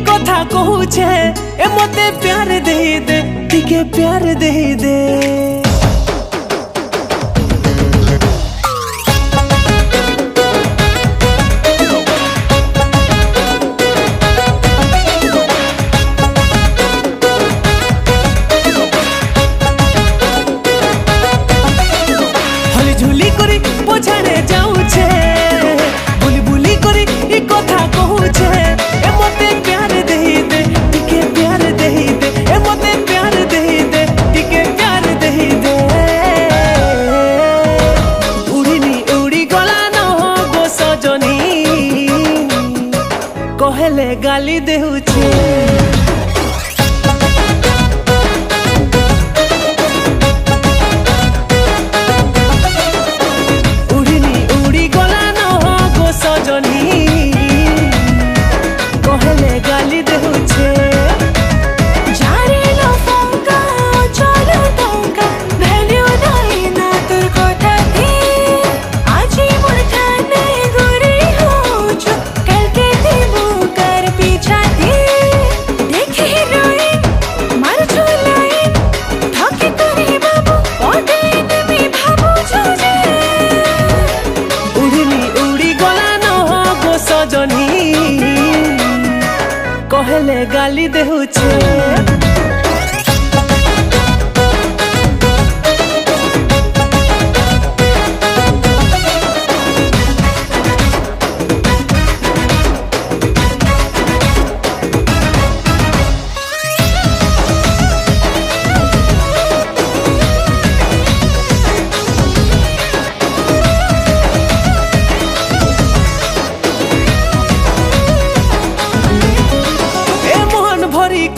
कथा कहूछे ए मते प्यार दे दे टिके प्यार दे दे झुली करी पोछाड़े जाऊछे बुली बुली करी ई कथा कहूछे ए मते प्यार दे दे टिके प्यार दे दे ए मते प्यार दे दे टिके प्यार दे दे उड़ीनी उड़ी गला न गो सजनी कहले गाली देउछे कहले गाली देउछे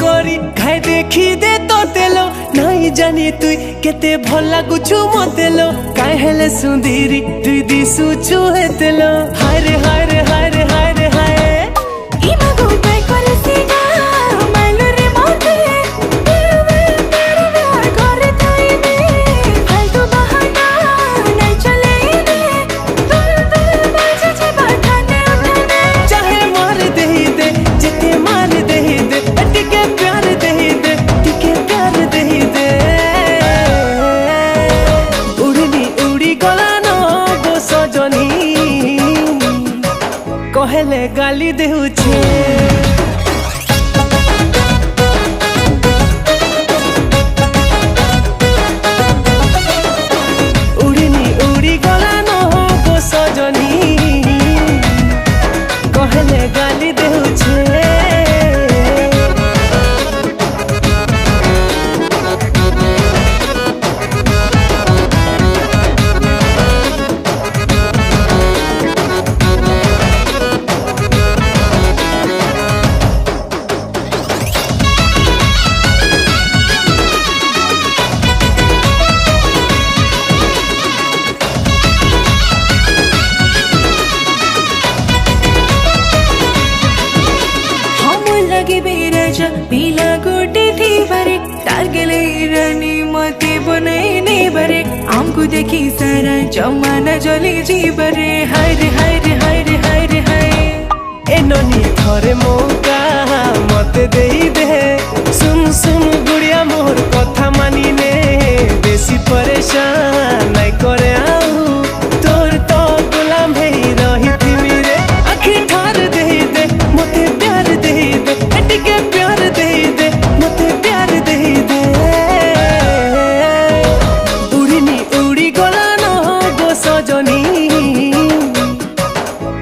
करी खाए देखी दे तो तेलो नहीं जानी तुई केते भल लागुछु मतेलो काहे हेले सुंदरी तुई दिसु छुहे तेलो हाय रे हाय रे हाय रे हाय रे हाय ई मगो पे करे सीगा माइलो रे मोते तेरे करे ताई ने फालतू बहाना नहीं चले ने तुल बाजे छे बाठाने उठाने चाहे मार दे दे जिते मार दे दे टिके प्यार दे दे टिके प्यार दे दे उड़नी उड़ी गला न गो सजनी कहले गाली देउछे उड़नी उड़ी गला न गो सजनी कहले गाली देउछे पीला गोटे थी बरे तार गेले रानी मते बनाई नहीं बरे हमको देखी सारा जमाना जली जी बरे हाय रे हाय रे हाय रे हाय रे हाय ए ननी थरे मौका मते देई दे सुन सुन गुड़िया मोर कथा मानी ने बेसी परेशान नहीं करे आऊ तोर तो गुलाम है रही थी मेरे आखिर ठार दे दे मते प्यार दे दे टिके प्यार दे दे मते प्यार दे दे उड़नी उड़ी गला न गो सजनी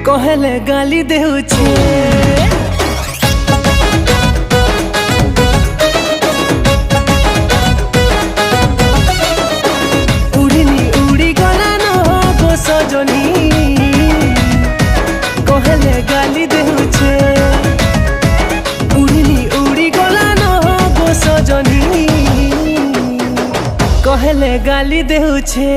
कहले गाली देउछे उड़नी उड़ी गला न गो सजनी कहले गाली देउछे कहले गाली देउछे।